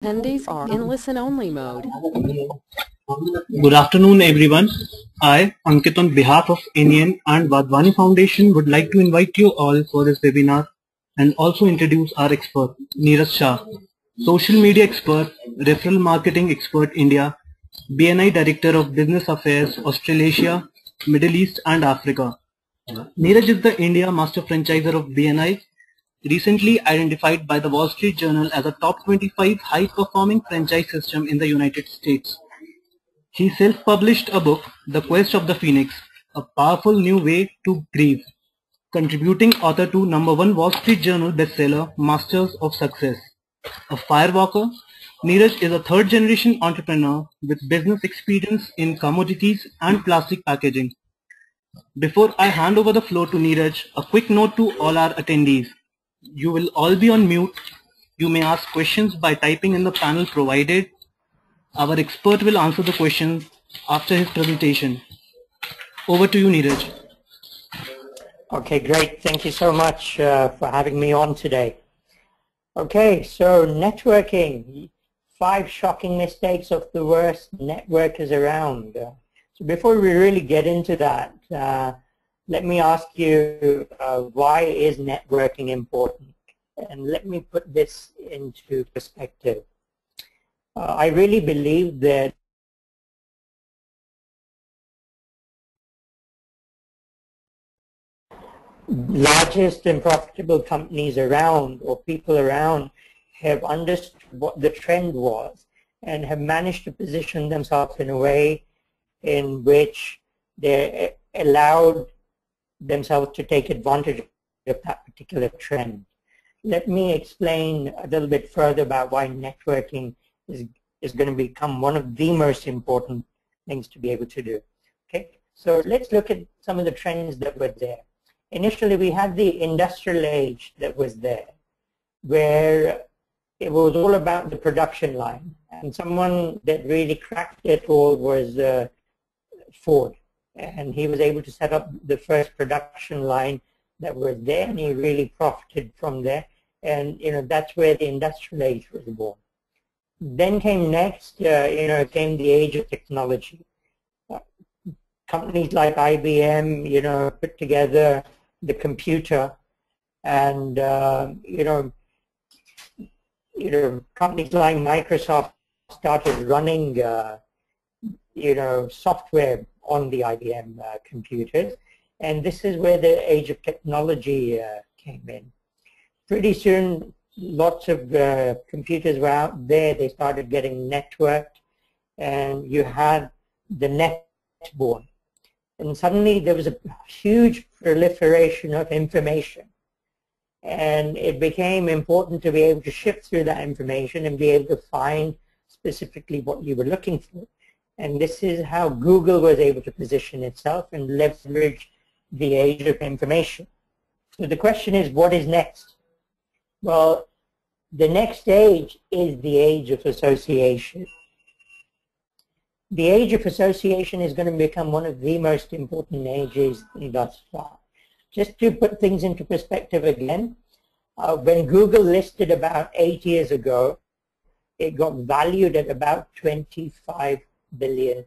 Attendees are in listen-only mode. Good afternoon, everyone. I, Ankit, on behalf of NEN and Vadvani Foundation, would like to invite you all for this webinar and also introduce our expert, Niraj Shah, social media expert, referral marketing expert, India, BNI Director of Business Affairs, Australasia, Middle East and Africa. Niraj is the India Master Franchiser of BNI, recently identified by the Wall Street Journal as a top 25 high-performing franchise system in the United States. He self-published a book, The Quest of the Phoenix, a powerful new way to grieve, contributing author to #1 Wall Street Journal bestseller, Masters of Success. A firewalker, Niraj is a third-generation entrepreneur with business experience in commodities and plastic packaging. Before I hand over the floor to Niraj, a quick note to all our attendees. You will all be on mute. You may ask questions by typing in the panel provided. Our expert will answer the questions after his presentation. Over to you, Niraj. Okay, great. Thank you so much for having me on today. Okay, so networking, 5 shocking mistakes of the worst networkers around. So before we really get into that, let me ask you, why is networking important? And let me put this into perspective. I really believe that largest and profitable companies around, or people around, have understood what the trend was and have managed to position themselves in a way in which they allowed themselves to take advantage of that particular trend. Let me explain a little bit further about why networking is going to become one of the most important things to be able to do. Okay, so let's look at some of the trends that were there. Initially, we had the industrial age that was there, where it was all about the production line. And someone that really cracked it all was Ford. And he was able to set up the first production line that was there, and he really profited from there. And that's where the industrial age was born. Then came next, came the age of technology. Companies like IBM, put together the computer, and companies like Microsoft started running software on the IBM computers, and this is where the age of technology came in. Pretty soon, lots of computers were out there. They started getting networked, and you had the net born. And suddenly there was a huge proliferation of information. And it became important to be able to shift through that information and be able to find specifically what you were looking for. And this is how Google was able to position itself and leverage the age of information. So the question is, what is next? Well, the next age is the age of association. The age of association is going to become one of the most important ages thus far. Just to put things into perspective again, when Google listed about 8 years ago, it got valued at about $25 billion.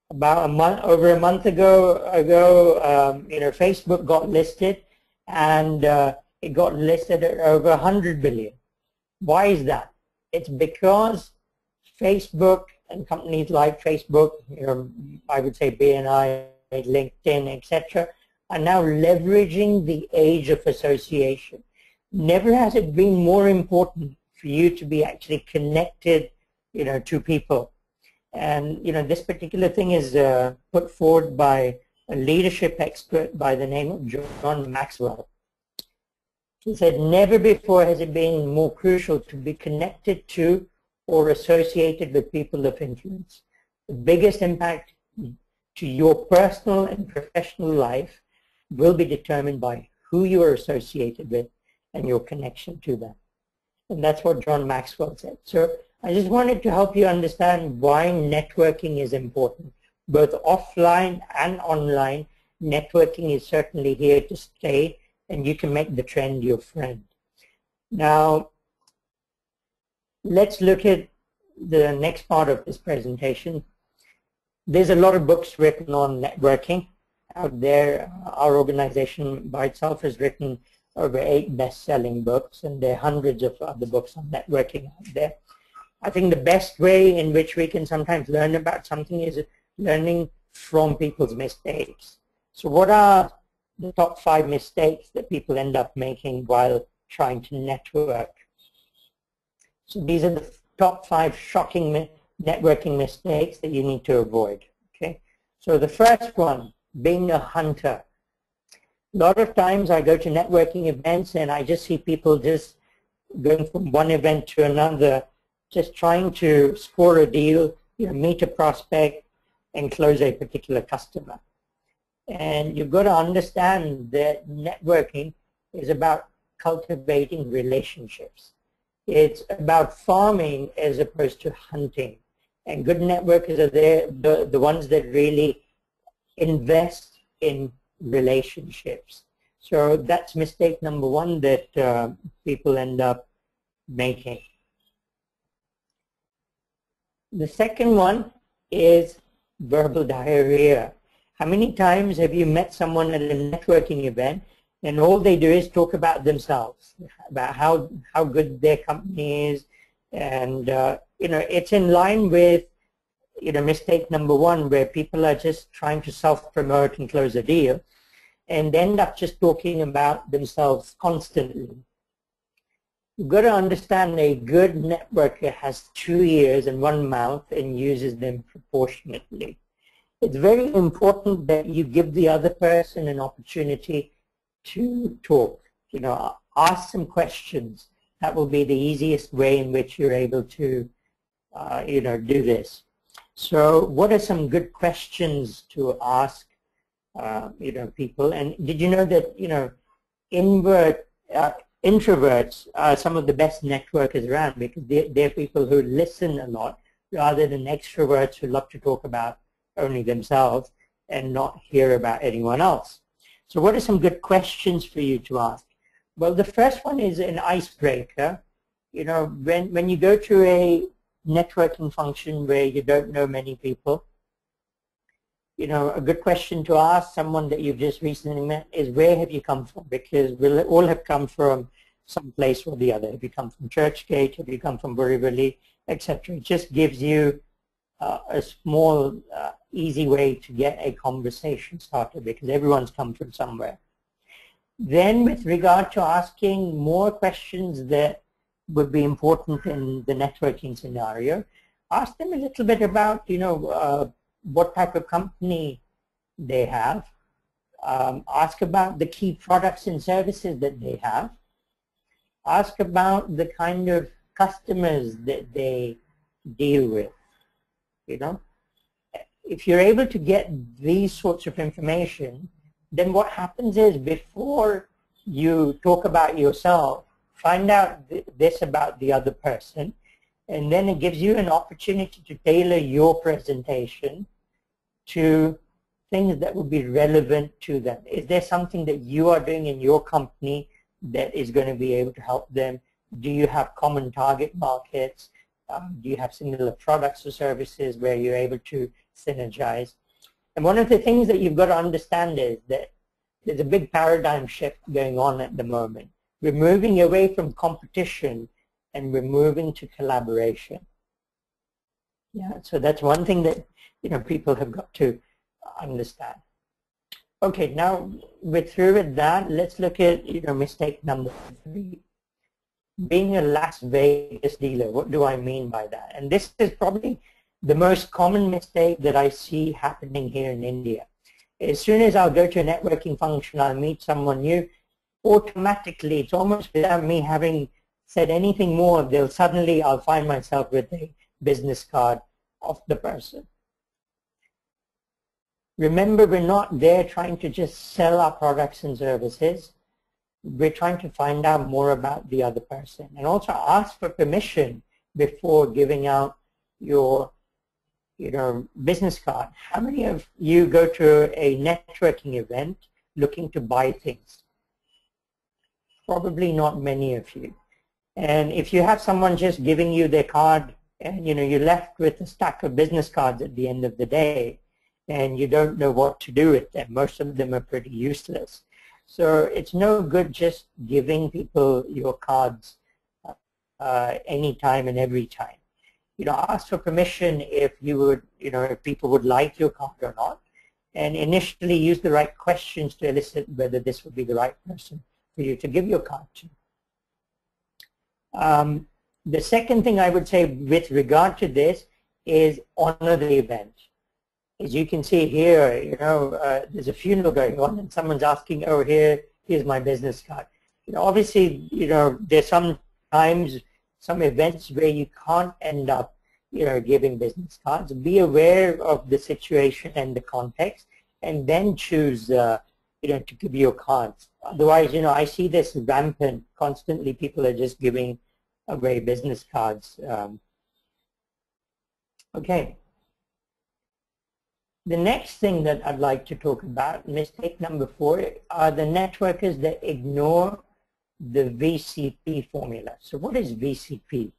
About over a month ago, Facebook got listed, and it got listed at over 100 billion. Why is that? It's because Facebook and companies like Facebook, I would say BNI, LinkedIn, etc., are now leveraging the age of association. Never has it been more important for you to be actually connected, to people. And this particular thing is put forward by a leadership expert by the name of John Maxwell. He said, never before has it been more crucial to be connected to or associated with people of influence. The biggest impact to your personal and professional life will be determined by who you are associated with and your connection to them. And that's what John Maxwell said. So I just wanted to help you understand why networking is important. Both offline and online, networking is certainly here to stay, and you can make the trend your friend. Now, let's look at the next part of this presentation. There's a lot of books written on networking out there. Our organization by itself has written over 8 best-selling books, and there are hundreds of other books on networking out there. I think the best way in which we can sometimes learn about something is learning from people's mistakes. So what are the top 5 mistakes that people end up making while trying to network? So these are the top 5 shocking networking mistakes that you need to avoid. Okay. So the first one, being a hunter. A lot of times I go to networking events and I just see people just going from one event to another, just trying to score a deal, meet a prospect and close a particular customer. And you've got to understand that networking is about cultivating relationships. It's about farming as opposed to hunting. And good networkers are the ones that really invest in relationships. So that's mistake number 1 that people end up making. The second one is verbal diarrhea. How many times have you met someone at a networking event and all they do is talk about themselves, about how good their company is, and it's in line with mistake number 1, where people are just trying to self-promote and close a deal and end up just talking about themselves constantly. You've got to understand a good networker has 2 ears and 1 mouth and uses them proportionately. It's very important that you give the other person an opportunity to talk. Ask some questions. That will be the easiest way in which you're able to do this. So what are some good questions to ask people? And did you know that introverts are some of the best networkers around, because they're people who listen a lot rather than extroverts who love to talk about only themselves and not hear about anyone else. So what are some good questions for you to ask? Well, the first one is an icebreaker. When you go to a networking function where you don't know many people, a good question to ask someone that you've just recently met is, where have you come from? Because we'll all have come from some place or the other. Have you come from Churchgate? Have you come from Borivali, etc.? It just gives you a small, easy way to get a conversation started, because everyone's come from somewhere. Then with regard to asking more questions that would be important in the networking scenario, ask them a little bit about, what type of company they have. Ask about the key products and services that they have. Ask about the kind of customers that they deal with. If you're able to get these sorts of information, then what happens is, before you talk about yourself, find out this about the other person, and then it gives you an opportunity to tailor your presentation to things that would be relevant to them. Is there something that you are doing in your company that is going to be able to help them? Do you have common target markets? Do you have similar products or services where you're able to synergize? And one of the things that you've got to understand is that there's a big paradigm shift going on at the moment. We're moving away from competition and we're moving to collaboration. Yeah, so that's one thing that people have got to understand. Okay, now we're through with that. Let's look at mistake number 3. Being a Las Vegas dealer. What do I mean by that? And this is probably the most common mistake that I see happening here in India. As soon as I'll go to a networking function, I'll meet someone new, automatically, it's almost without me having said anything more, I'll find myself with a business card of the person. Remember, we're not there trying to just sell our products and services. We're trying to find out more about the other person, and also ask for permission before giving out your business card. How many of you go to a networking event looking to buy things? Probably not many of you. And if you have someone just giving you their card and you're left with a stack of business cards at the end of the day and you don't know what to do with them, most of them are pretty useless. So it's no good just giving people your cards anytime and every time. Ask for permission if you would, if people would like your card or not, and initially use the right questions to elicit whether this would be the right person for you to give your card to. The second thing I would say with regard to this is honor the event. As you can see here, there's a funeral going on and someone's asking, oh, here's my business card. Obviously, there's sometimes some events where you can't end up, giving business cards. Be aware of the situation and the context, and then choose, to give your cards. Otherwise, I see this rampant. Constantly, people are just giving away business cards. Okay. The next thing that I'd like to talk about, mistake number 4, are the networkers that ignore the VCP formula. So what is VCP?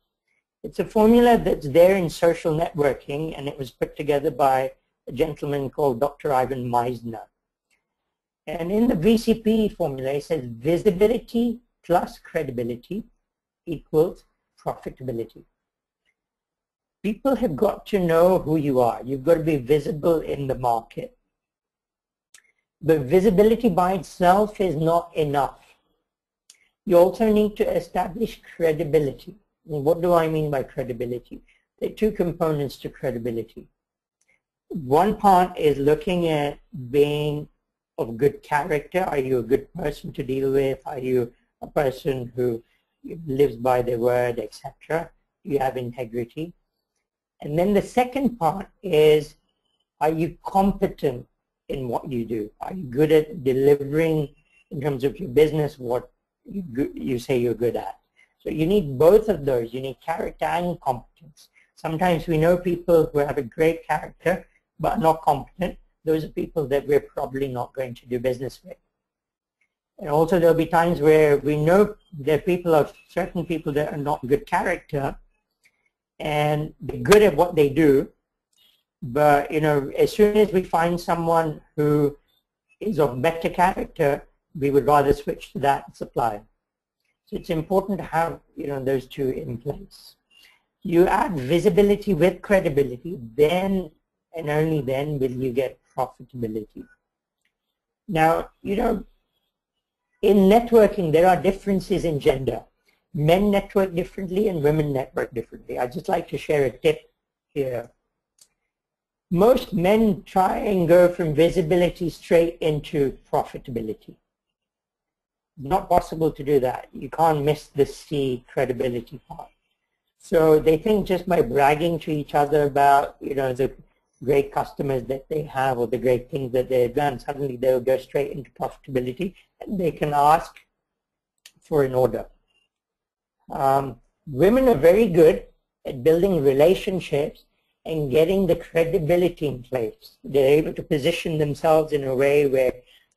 It's a formula that's there in social networking, and it was put together by a gentleman called Dr. Ivan Meisner. And in the VCP formula, it says visibility plus credibility equals profitability. People have got to know who you are. You've got to be visible in the market. But visibility by itself is not enough. You also need to establish credibility. And what do I mean by credibility? There are 2 components to credibility. One part is looking at being of good character. Are you a good person to deal with? Are you a person who lives by their word, etc.? You have integrity. And then the second part is, are you competent in what you do? Are you good at delivering in terms of your business what you say you're good at? So you need both of those. You need character and competence. Sometimes we know people who have a great character but are not competent. Those are people that we're probably not going to do business with. And also there'll be times where we know there are certain people that are not good character and they're good at what they do, but as soon as we find someone who is of better character, we would rather switch to that supplier. So it's important to have those 2 in place. You add visibility with credibility, then and only then will you get profitability. Now, in networking there are differences in gender. Men network differently and women network differently. I'd just like to share a tip here. Most men try and go from visibility straight into profitability. Not possible to do that. You can't miss the C, credibility part. So they think just by bragging to each other about the great customers that they have or the great things that they've done, suddenly they'll go straight into profitability and they can ask for an order. Women are very good at building relationships and getting the credibility in place. They're able to position themselves in a way where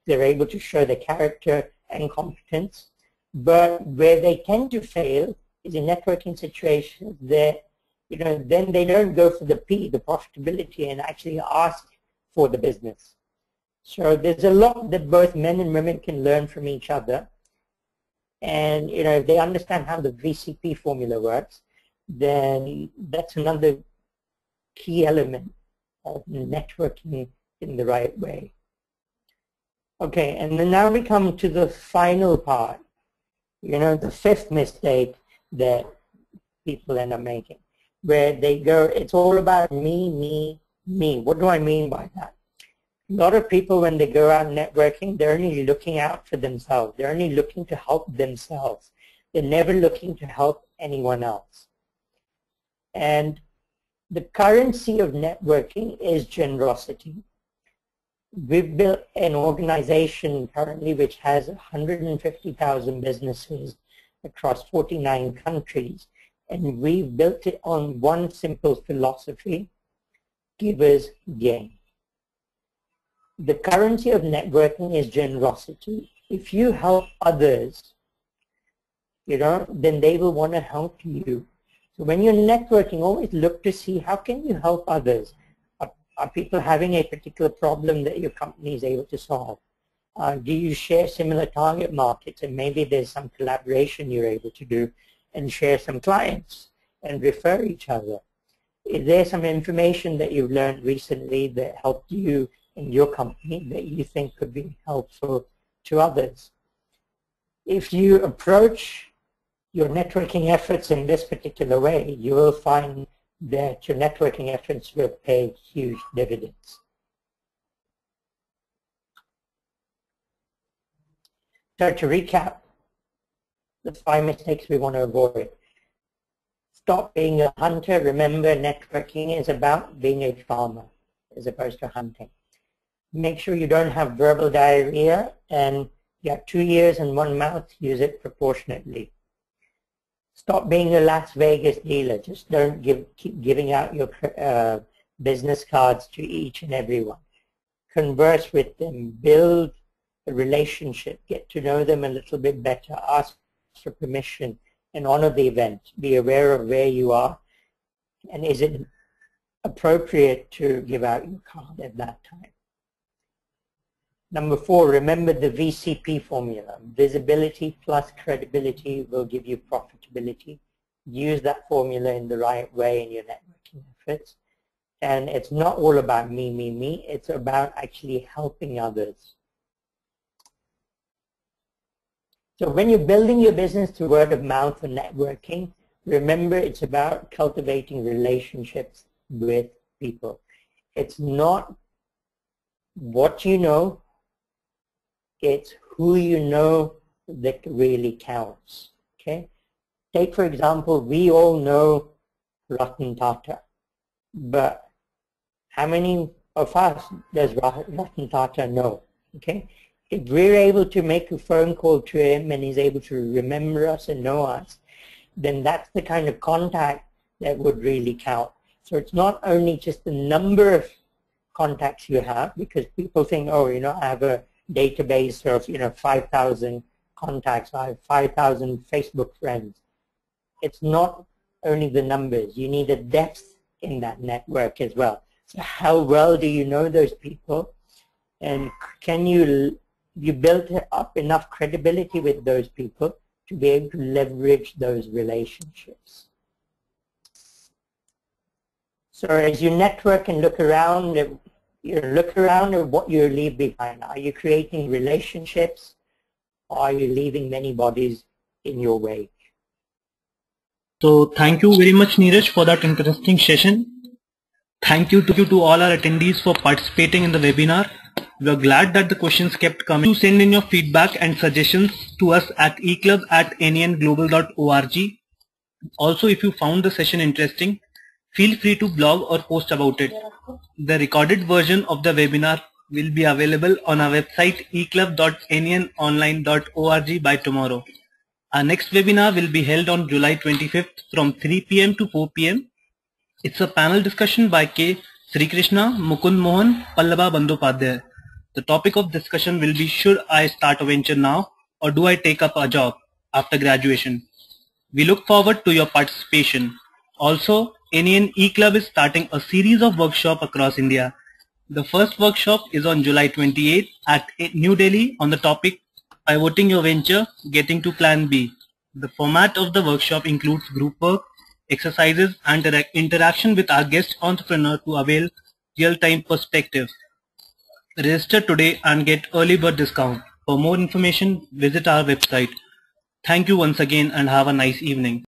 they're able to show the character and competence. But where they tend to fail is in networking situations that, then they don't go for the P, the profitability, and actually ask for the business. So there's a lot that both men and women can learn from each other. And if they understand how the VCP formula works, then that's another key element of networking in the right way. Okay, and then now we come to the final part, the 5th mistake that people end up making, where they go, it's all about me, me, me. What do I mean by that? A lot of people, when they go out networking, they're only looking out for themselves. They're only looking to help themselves. They're never looking to help anyone else. And the currency of networking is generosity. We've built an organization currently which has 150,000 businesses across 49 countries. And we've built it on one simple philosophy: givers gain. The currency of networking is generosity. If you help others, then they will want to help you. So when you're networking, always look to see how can you help others. Are people having a particular problem that your company is able to solve? Do you share similar target markets, and maybe there's some collaboration you're able to do and share some clients and refer each other? Is there some information that you've learned recently that helped you in your company that you think could be helpful to others? If you approach your networking efforts in this particular way, you will find that your networking efforts will pay huge dividends. So to recap, the 5 mistakes we want to avoid. Stop being a hunter. Remember, networking is about being a farmer as opposed to hunting. Make sure you don't have verbal diarrhea, and you have 2 ears and 1 mouth. Use it proportionately. Stop being a Las Vegas dealer. Just don't keep giving out your business cards to each and everyone. Converse with them. Build a relationship. Get to know them a little bit better. Ask for permission and honor the event. Be aware of where you are, and is it appropriate to give out your card at that time. Number 4, remember the VCP formula. Visibility plus credibility will give you profitability. Use that formula in the right way in your networking efforts. And it's not all about me, me, me. It's about actually helping others. So when you're building your business through word of mouth and networking, remember it's about cultivating relationships with people. It's not what you know, it's who you know that really counts. Okay? Take, for example, we all know Ratan Tata, but how many of us does Ratan Tata know? Okay? If we're able to make a phone call to him and he's able to remember us and know us, then that's the kind of contact that would really count. So it's not only just the number of contacts you have, because people think, oh, I have a database of 5,000 contacts, I have 5,000 Facebook friends. It's not only the numbers. You need a depth in that network as well. So how well do you know those people, and can you build up enough credibility with those people to be able to leverage those relationships? So as you network and look around at what you leave behind. Are you creating relationships, or are you leaving many bodies in your wake? So thank you very much, Niraj, for that interesting session. Thank you to all our attendees for participating in the webinar. We are glad that the questions kept coming. Do send in your feedback and suggestions to us at eclub@nenglobal.org. Also, if you found the session interesting, feel free to blog or post about it. The recorded version of the webinar will be available on our website eclub.nenonline.org by tomorrow. Our next webinar will be held on July 25th from 3 p.m. to 4 p.m. It's a panel discussion by K. Sri Krishna, Mukund Mohan, Pallaba Bandopadhyay. The topic of discussion will be, should I start a venture now, or do I take up a job after graduation? We look forward to your participation. Also, NEN Eclub is starting a series of workshops across India. The first workshop is on July 28th at New Delhi on the topic Pivoting Your Venture, Getting to Plan B. The format of the workshop includes group work, exercises and interaction with our guest entrepreneur to avail real-time perspective. Register today and get early bird discount. For more information, visit our website. Thank you once again and have a nice evening.